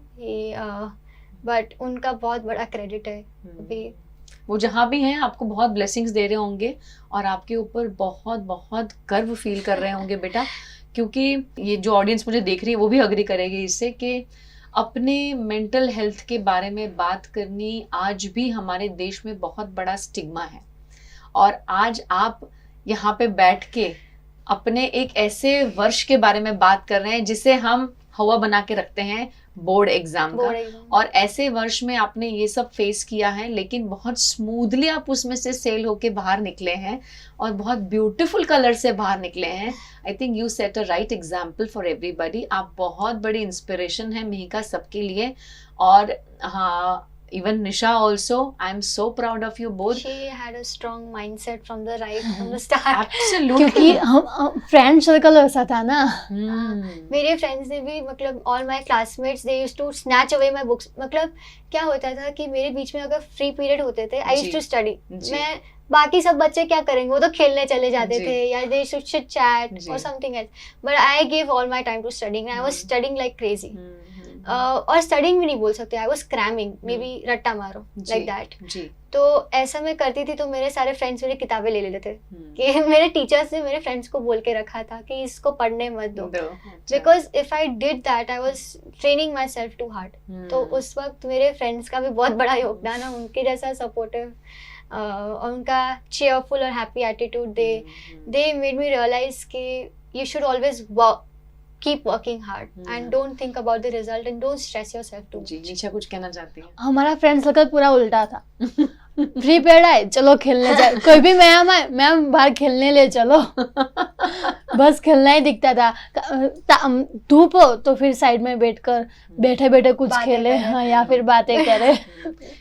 but उनका बहुत बड़ा क्रेडिट है। अभी वो जहाँ भी हैं आपको बहुत ब्लेसिंग्स दे रहे होंगे और आपके ऊपर बहुत बहुत गर्व फील कर रहे होंगे बेटा, क्योंकि ये जो ऑडियंस मुझे देख रही है वो भी अग्री करेगी इससे कि अपने मेंटल हेल्थ के बारे में बात करनी आज भी हमारे देश में बहुत बड़ा स्टिग्मा है। और आज आप यहाँ पे बैठ के अपने एक ऐसे वर्ष के बारे में बात कर रहे हैं जिसे हम हवा बना के रखते हैं, बोर्ड एग्जाम का। और ऐसे वर्ष में आपने ये सब फेस किया है, लेकिन बहुत स्मूथली आप उसमें से सेल होके बाहर निकले हैं और बहुत ब्यूटीफुल कलर से बाहर निकले हैं। I think you set a right example for everybody. आप बहुत बड़ी इंस्पिरेशन है मिहिका सबके लिए। और हाँ, even Nisha also, I'm so proud of you both. She had a strong mindset from the start. Absolutely. क्योंकि हम फ्रेंड सर्कल वैसा था ना। मेरे फ्रेंड्स ने भी, मतलब all my classmates they used to snatch away my books। मतलब क्या होता था कि मेरे बीच में अगर फ्री पीरियड होते थे I used to study। मैं बाकी सब बच्चे क्या करेंगे, वो तो खेलने चले जाते थे या they should chit chat or something else, but I gave all my time to studying and I was studying like crazy। और स्टडिंग भी नहीं बोल सकते, I was cramming, may be रट्टा मारो लाइक दैट। तो ऐसा मैं करती थी तो मेरे सारे फ्रेंड्स मेरी किताबें ले लेते थे कि मेरे टीचर्स ने मेरे फ्रेंड्स को बोल के रखा था कि इसको पढ़ने मत दो, because if I did that I was training myself too hard. तो उस वक्त मेरे फ्रेंड्स का भी बहुत बड़ा योगदान है, उनके जैसा सपोर्टिव और उनका चेयरफुल और happy attitude they made me realize कि you should always keep working hard and don't think about the result and don't stress yourself too much। निशा कुछ कहना चाहती है? हमारा फ्रेंड सर्कल पूरा उल्टा था। फ्री पीरियड आए चलो खेलने जाए, कोई भी मैम बाहर खेलने ले चलो। बस खेलना ही दिखता था। धूप हो तो फिर साइड में बैठे बैठे कुछ खेले या फिर बातें करे।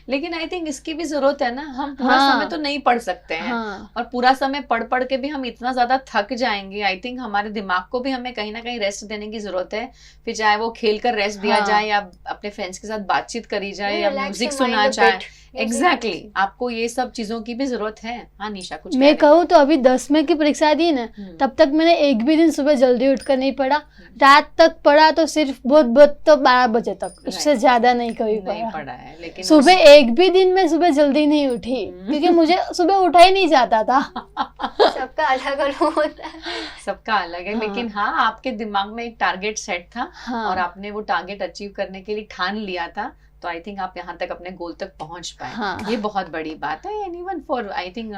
लेकिन आई थिंक इसकी भी जरूरत है ना, हम पूरा समय तो नहीं पढ़ सकते हैं और पूरा समय पढ़ के भी हम इतना ज्यादा थक जाएंगे। आई थिंक हमारे दिमाग को भी हमें कहीं ना कहीं रेस्ट देने की जरूरत है। फिर चाहे वो खेल कर रेस्ट दिया जाए या अपने फ्रेंड्स के साथ बातचत करी जाए या म्यूजिक सुना जाए। एग्जैक्टली आपको ये सब चीजों की भी जरूरत है। हाँ निशा कुछ मैं कहूँ तो अभी 10वीं की परीक्षा दी ना, तब तक मैंने एक भी दिन सुबह जल्दी उठकर नहीं पढ़ा। रात तक पढ़ा तो सिर्फ बहुत तो 12 बजे तक, उससे ज्यादा नहीं कभी पढ़ा है। लेकिन सुबह एक भी दिन में सुबह जल्दी नहीं उठी क्योंकि मुझे सुबह उठा ही नहीं जाता था। सबका अलग अलग होता है, सबका अलग है। लेकिन हाँ आपके दिमाग में एक टारगेट सेट था और आपने वो टारगेट अचीव करने के लिए ठान लिया था, तो आई थिंक आप यहाँ तक अपने गोल तक पहुंच पाए। ये बहुत बड़ी बात है। And even for I think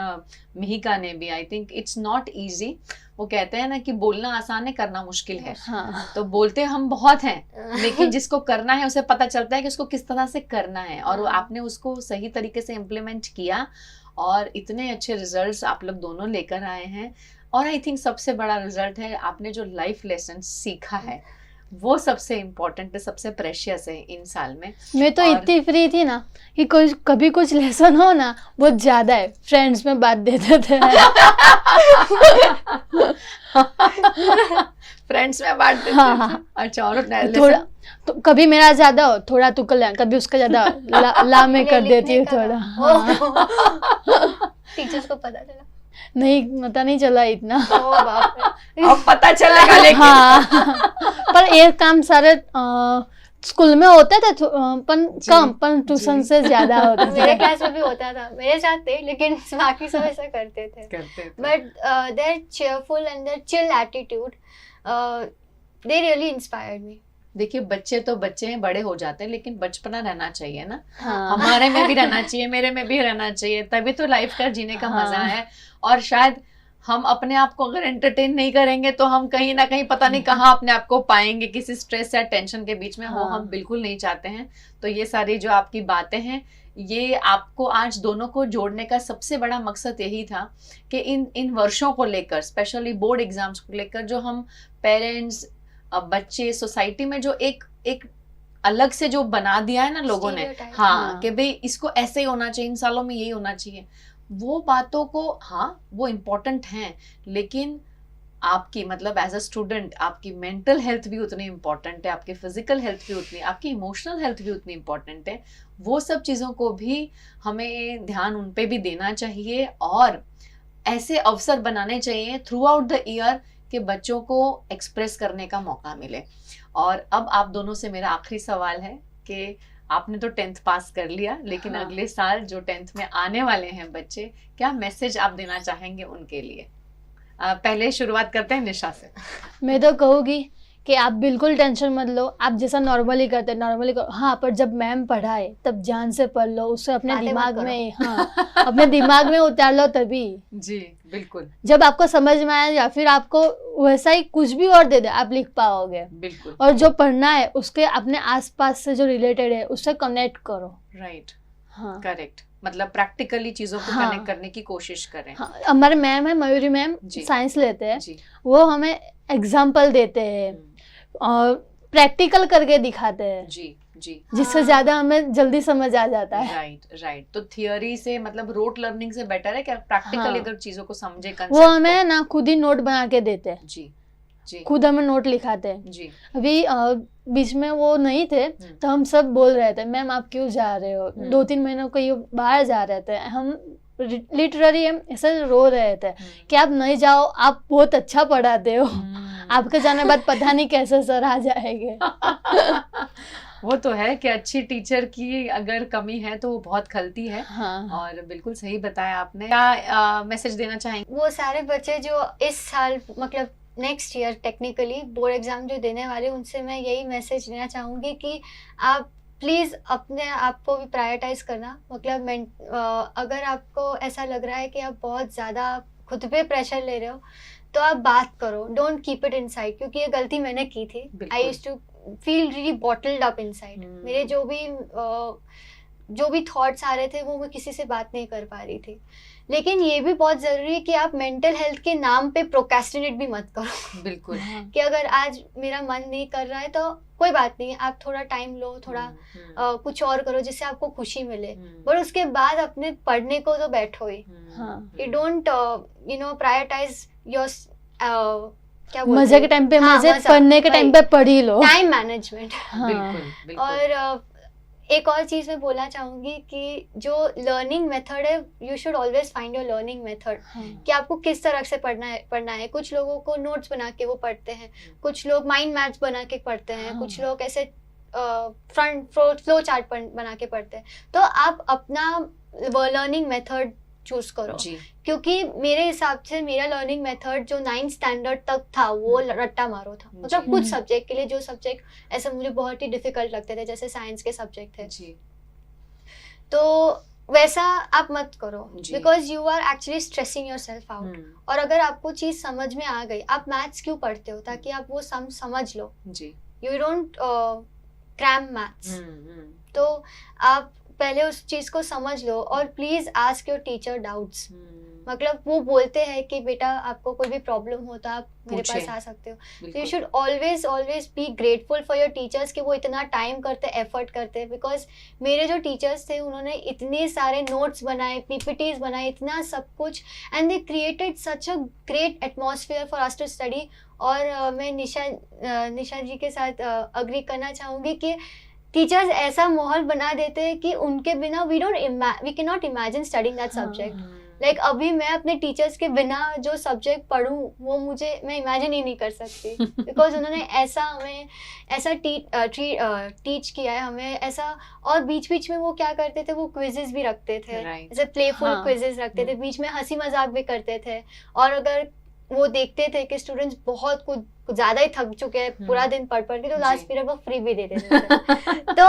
Mihika ने भी, I think it's not easy. वो कहते हैं ना कि बोलना आसान है, करना मुश्किल है। तो बोलते हम बहुत हैं, लेकिन जिसको करना है उसे पता चलता है कि उसको किस तरह से करना है, और आपने उसको सही तरीके से इम्प्लीमेंट किया और इतने अच्छे रिजल्ट्स आप लोग दोनों लेकर आए हैं। और आई थिंक सबसे बड़ा रिजल्ट है आपने जो लाइफ लेसन सीखा है, वो सबसे इम्पोर्टेंट है, सबसे प्रेशियस है इन साल में। मैं तो और- इतनी फ्री थी ना कि कुछ कभी कुछ लेसन हो ना बहुत ज्यादा है, फ्रेंड्स में बात देते थे। फ्रेंड्स में बांट देते हाँ, थे। हाँ। अच्छा, और थोड़ा तो कभी मेरा ज्यादा हो, थोड़ा तू कल्याण, कभी उसका ज्यादा हो, ला में कर देती हूँ थोड़ा। हाँ। टीचर्स को पता चला? नहीं, पता नहीं चला इतना। ओ बाप रे। अब पता चलेगा लेकिन। हाँ। पर ये काम सारे स्कूल में होते थे पर जी, कम, पर ट्यूशन से ज्यादा होते मेरे थे। क्लास में भी होता था, मेरे साथ थे, लेकिन बाकी सब ऐसा करते थे। करते थे। But their cheerful and their chill attitude, they really inspired me. देखिए, बच्चे तो बच्चे हैं, बड़े हो जाते हैं, लेकिन बचपना रहना चाहिए ना। हाँ। हमारे में भी रहना चाहिए, मेरे में भी रहना चाहिए, तभी तो लाइफ का जीने का हाँ। मजा है। और शायद हम अपने आप को अगर एंटरटेन नहीं करेंगे तो हम कहीं ना कहीं पता नहीं कहाँ अपने आप को पाएंगे, किसी स्ट्रेस या टेंशन के बीच में। वो हाँ। हम बिल्कुल नहीं चाहते हैं। तो ये सारी जो आपकी बातें हैं, ये आपको आज दोनों को जोड़ने का सबसे बड़ा मकसद यही था कि इन वर्षों को लेकर, स्पेशली बोर्ड एग्जाम्स को लेकर, जो हम पेरेंट्स, बच्चे, सोसाइटी में जो एक अलग से जो बना दिया है ना लोगों ने, Stereotype. हाँ, हाँ। कि भाई इसको ऐसे ही होना चाहिए, इन सालों में यही होना चाहिए, वो बातों को, हाँ वो इम्पोर्टेंट हैं, लेकिन आपकी मतलब एज अ स्टूडेंट आपकी मेंटल हेल्थ भी उतनी इम्पोर्टेंट है, आपकी फिजिकल हेल्थ भी उतनी, आपकी इमोशनल हेल्थ भी उतनी इम्पोर्टेंट है। वो सब चीज़ों को भी हमें ध्यान उन पे भी देना चाहिए, और ऐसे अवसर बनाने चाहिए थ्रू आउट द ईयर कि बच्चों को एक्सप्रेस करने का मौका मिले। और अब आप दोनों से मेरा आखिरी सवाल है कि आपने तो 10th पास कर लिया, लेकिन हाँ। अगले साल जो 10th में आने वाले हैं बच्चे, क्या मैसेज आप देना चाहेंगे उनके लिए? पहले शुरुआत करते हैं निशा से। मैं तो कहूँगी कि आप बिल्कुल टेंशन मत लो, आप जैसा नॉर्मली करते नॉर्मली करो। हाँ, पर जब मैम पढ़ाए तब जान से पढ़ लो, उससे अपने बातें मत दिमाग करो। में, हाँ, अपने दिमाग में उतार लो तभी। जी बिल्कुल जब आपको समझ में आए या फिर आपको वैसा ही कुछ भी और दे दे, आप लिख पाओगे। बिल्कुल। और जो पढ़ना है उसके अपने आसपास से जो रिलेटेड है उससे कनेक्ट करो। राइट, हाँ, करेक्ट, मतलब प्रैक्टिकली चीजों को हाँ। कनेक्ट करने की कोशिश करें। हाँ। हमारे मैम है मयूरी मैम, जी। साइंस लेते हैं, जी। वो हमें एग्जाम्पल देते हैं और प्रैक्टिकल करके दिखाते हैं, जी जी। जिससे हाँ। ज्यादा हमें जल्दी समझ आ जाता है। Right right. तो थियोरी से मतलब रोट लर्निंग से बेटर है क्या प्रैक्टिकली हाँ। अगर चीजों को समझे, वो concept हमें ना खुद ही नोट बना के देते हैं, को? जी जी खुद हमें नोट लिखाते हैं। जी। अभी बीच में वो नहीं थे तो हम सब बोल रहे थे, मैम आप क्यों जा रहे हो, 2-3 महीनों को ये बाहर जा रहे थे, हम लिटरली हम ऐसे रो रहे थे कि आप नहीं जाओ, आप बहुत अच्छा पढ़ाते हो, आपके जाने बाद पता नहीं कैसे सर आ जाएंगे। वो तो है कि अच्छी टीचर की अगर कमी है तो वो बहुत खलती है। हाँ, और बिल्कुल सही बताया आपने। क्या मैसेज देना चाहेंगे? वो सारे बच्चे जो इस साल मतलब next year technically board exam जो देने वाले, उनसे मैं यही मैसेज देना चाहूँगी कि आप प्लीज़ अपने आप को भी प्रायोरिटाइज करना। मतलब अगर आपको ऐसा लग रहा है कि आप बहुत ज़्यादा खुद पे प्रेशर ले रहे हो तो आप बात करो, डोंट कीप इट इनसाइड, क्योंकि ये गलती मैंने की थी। बिल्कुल। I used to feel really bottled up inside. मेरे जो भी थॉट्स आ रहे थे वो मैं किसी से बात नहीं कर पा रही थी। लेकिन ये भी बहुत ज़रूरी है कि आप मेंटल हेल्थ के नाम पे प्रोक्रेस्टिनेट भी मत करो। बिल्कुल। कि अगर आज मेरा मन नहीं कर रहा है तो कोई बात नहीं, आप थोड़ा टाइम लो, थोड़ा कुछ और करो जिससे आपको खुशी मिले, पर उसके बाद अपने पढ़ने को तो बैठो ही। हाँ। यू डोंट प्रायोरिटाइज योर क्या बोलते मजे के टाइम पे हाँ, मजे, मजा, पढ़ने के टाइम पे पढ़ ही लो। Time management. हाँ, बिल्कुल बिल्कुल। और एक और चीज़ मैं बोलना चाहूँगी कि जो लर्निंग मेथड है, you should always find your learning method, हाँ, कि आपको किस तरह से पढ़ना है। कुछ लोगों को नोट्स बना के वो पढ़ते हैं, कुछ लोग माइंड मैप्स बना के पढ़ते हैं, हाँ। कुछ लोग ऐसे फ्रंट फ्लो चार्ट बना के पढ़ते हैं। तो आप अपना लर्निंग मेथड चूज करो, जी। क्योंकि मेरे हिसाब से मेरा लर्निंग मेथड जो 9th स्टैंडर्ड तक था वो रट्टा मारो था। मतलब जी। कुछ सब्जेक्ट के लिए जो सब्जेक्ट ऐसे मुझे बहुत ही डिफिकल्ट लगते थे, जैसे साइंस के सब्जेक्ट थे, जी। तो वैसा आप मत करो, जी। Because you are actually stressing yourself out. और अगर आपको चीज़ समझ में आ गई, आप मैथ्स क्यों पढ़ते हो? ताकि आप वो समझ लो। जी। You don't cram maths. तो आप पहले उस चीज को समझ लो और please ask your teacher doubts. मतलब वो बोलते हैं कि बेटा आपको कोई भी प्रॉब्लम हो तो आप मेरे पास आ सकते हो। तो you should always always be grateful for your teachers कि वो इतना टाइम करते, एफर्ट करते। बिकॉज मेरे जो टीचर्स थे उन्होंने इतने सारे नोट्स बनाए, पीपीटीज बनाए, इतना सब कुछ, and they created such a great atmosphere for us to study. और मैं निशा जी के साथ अग्री करना चाहूँगी कि टीचर्स ऐसा माहौल बना देते हैं कि उनके बिना we can not imagine studying that subject. Like अभी मैं अपने टीचर्स के बिना जो सब्जेक्ट पढ़ूँ वो मैं इमेजिन ही नहीं कर सकती। बिकॉज उन्होंने ऐसा हमें ऐसा टीच किया है हमें ऐसा। और बीच बीच में वो क्या करते थे, वो क्विजेस भी रखते थे, जैसे प्लेफुल क्विजेस रखते थे, बीच में हंसी मजाक भी करते थे। और अगर वो देखते थे कि स्टूडेंट्स बहुत कुछ ज्यादा ही थक चुके हैं पूरा दिन पढ़ के, तो लास्ट पीरियड वो फ्री भी दे देते थे। तो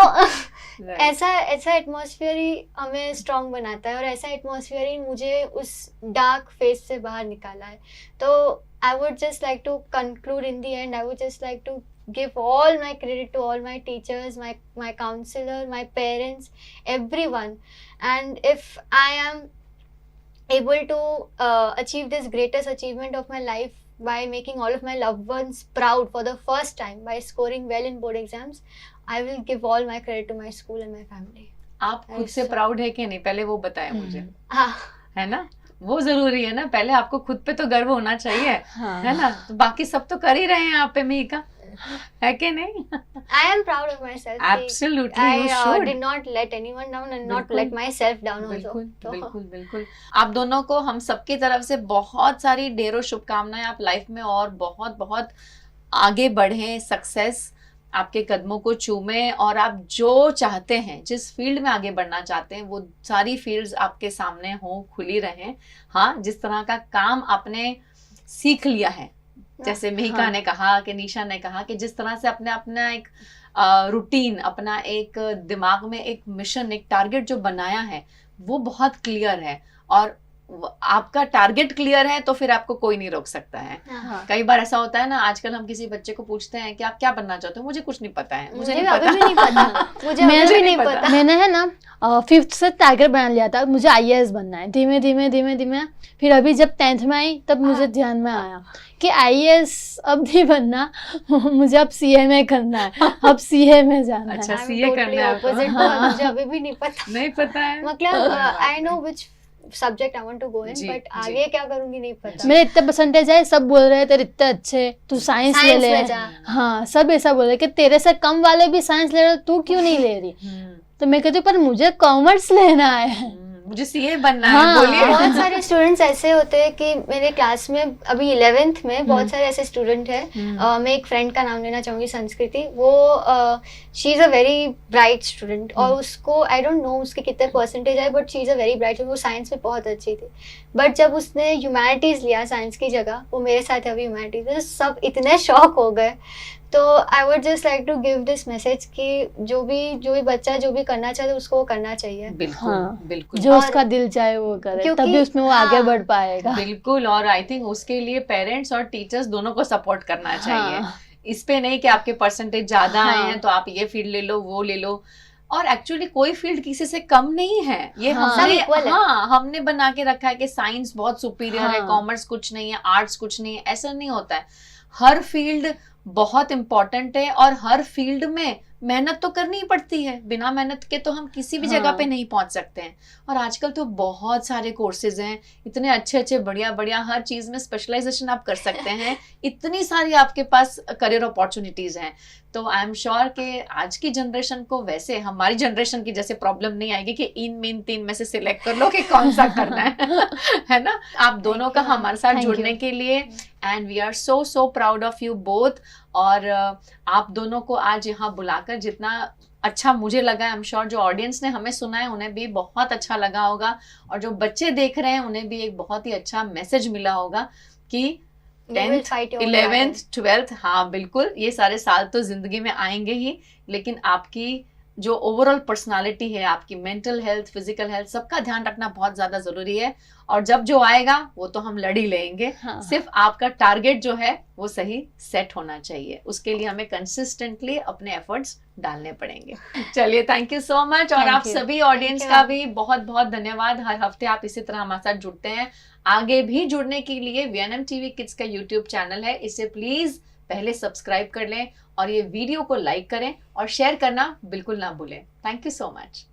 ऐसा एटमॉस्फेयर ही हमें स्ट्रांग बनाता है और ऐसा एटमॉस्फेयर ही मुझे उस डार्क फेज से बाहर निकाला है। तो I would just like to conclude in the end, I would just like to give all my credit to all my teachers, my counselor, my parents, everyone. And if I am able to achieve this greatest achievement of my life by making all of my loved ones proud for the first time by scoring well in board exams, I will give all my credit to my school and my family. आप खुद से proud है कि नहीं, पहले वो बताएं मुझे। हाँ, है ना, वो जरूरी है ना, पहले आपको खुद पे तो गर्व होना चाहिए। है ना, तो बाकी सब तो कर ही रहे हैं आप पे मीका, है कि नहीं? I am proud of myself. Absolutely, you should. I did not let anyone down and not let myself down also. बिल्कुल बिल्कुल। आप दोनों को हम सबकी तरफ से बहुत सारी ढेरों शुभकामनाएं। आप लाइफ में और बहुत बहुत आगे बढ़ें, सक्सेस आपके कदमों को चूमे और आप जो चाहते हैं, जिस फील्ड में आगे बढ़ना चाहते हैं, वो सारी फील्ड्स आपके सामने हों, खुली रहें। हाँ, जिस तरह का काम आपने सीख लिया है, जैसे मिहिका ने कहा कि निशा ने कहा कि जिस तरह से अपने अपना एक रूटीन, अपना एक दिमाग में एक मिशन, एक टारगेट जो बनाया है वो बहुत क्लियर है। और आपका टारगेट क्लियर है तो फिर आपको कोई नहीं रोक सकता है। कई बार ऐसा होता है ना, आजकल हम किसी बच्चे को पूछते हैं कि आप क्या बनना चाहते हो, मुझे कुछ नहीं पता है, मुझे नहीं पता। मैंने है ना 5th से टारगेट बना लिया था, मुझे IAS बनना है। धीमे धीमे फिर अभी जब 10th में आई तब मुझे ध्यान में आया कि IAS अब नहीं बनना, मुझे अब CA में करना है, अब CA में जाना है। अच्छा, CA करना है। मुझे अभी भी नहीं पता है। मतलब I know which subject I want to go in, but आगे क्या करूंगी नहीं पता। मेरे इतने परसेंटेज है, सब बोल रहे हैं तेरे इतने अच्छे, तू साइंस ले ले। हाँ, सब ऐसा बोल रहे कि तेरे से कम वाले भी साइंस ले रहे, तू क्यों नहीं ले रही? तो मैं कहती हूँ पर मुझे कॉमर्स लेना है, मुझे CA बनना है। बोलिए। बहुत सारे स्टूडेंट्स ऐसे होते हैं कि मेरे क्लास में अभी 11th में बहुत सारे ऐसे स्टूडेंट हैं। मैं एक फ्रेंड का नाम लेना चाहूँगी, संस्कृति। वो she is a very bright student और उसको आई डोंट नो उसके कितने परसेंटेज आए, but she is a very bright. वो साइंस में बहुत अच्छी थी, बट जब उसने ह्यूमैनिटीज़ लिया साइंस की जगह, वो मेरे साथ अभी ह्यूमैनिटीज़ में, सब इतने शॉक हो गए। तो I would just like to give this message कि जो भी बच्चा जो भी करना चाहे उसको वो करना चाहिए। बिल्कुल। बिल्कुल, जो उसका दिल चाहे वो करे, तभी उसमें वो आगे बढ़ पाएगा। बिल्कुल। और आई थिंक उसके लिए पेरेंट्स और टीचर्स दोनों को सपोर्ट करना चाहिए। इस पे नहीं कि आपके परसेंटेज ज्यादा आए हैं तो आप ये फील्ड ले लो, वो ले लो। और एक्चुअली कोई फील्ड किसी से कम नहीं है, ये हमने बना के रखा है कि साइंस बहुत सुपीरियर है, कॉमर्स कुछ नहीं है, आर्ट्स कुछ नहीं है। ऐसा नहीं होता है। हर फील्ड बहुत इम्पोर्टेंट है और हर फील्ड में मेहनत तो करनी ही पड़ती है। बिना मेहनत के तो हम किसी भी जगह पे नहीं पहुंच सकते हैं। और आजकल तो बहुत सारे कोर्सेज हैं, इतने अच्छे अच्छे बढ़िया हर चीज में स्पेशलाइजेशन आप कर सकते हैं। इतनी सारी आपके पास करियर अपॉर्चुनिटीज हैं। तो आई एम श्योर कि आज की जनरेशन को, वैसे हमारी जनरेशन की जैसे प्रॉब्लम नहीं आएगी कि इन 3 में से सिलेक्ट कर लो कि कौन सा करना है ना। आप दोनों का हमारे साथ जुड़ने के लिए, and we are so proud of you both. और आप दोनों को आज यहाँ बुलाकर जितना अच्छा मुझे लगा, आई एम श्योर जो ऑडियंस ने हमें सुना है उन्हें भी बहुत अच्छा लगा होगा, और जो बच्चे देख रहे हैं उन्हें भी एक बहुत ही अच्छा मैसेज मिला होगा कि 10th, 11th, 12th, हाँ बिल्कुल, ये सारे साल तो जिंदगी में आएंगे ही, लेकिन आपकी जो ओवरऑल पर्सनालिटी है, आपकी मेंटल हेल्थ, फिजिकल हेल्थ, सबका ध्यान रखना बहुत ज्यादा जरूरी है। और जब जो आएगा वो तो हम लड़ ही लेंगे। हाँ। सिर्फ आपका टारगेट जो है वो सही सेट होना चाहिए, उसके लिए हमें कंसिस्टेंटली अपने एफर्ट्स डालने पड़ेंगे। चलिए, थैंक यू सो मच। और Thank आप you. सभी ऑडियंस Thank you. का भी बहुत बहुत धन्यवाद। हर हफ्ते आप इसी तरह हमारे साथ जुड़ते हैं। आगे भी जुड़ने के लिए VNM TV किड्स का यूट्यूब चैनल है, इसे प्लीज पहले सब्सक्राइब कर लें और ये वीडियो को लाइक करें और शेयर करना बिल्कुल ना भूलें। Thank you so much.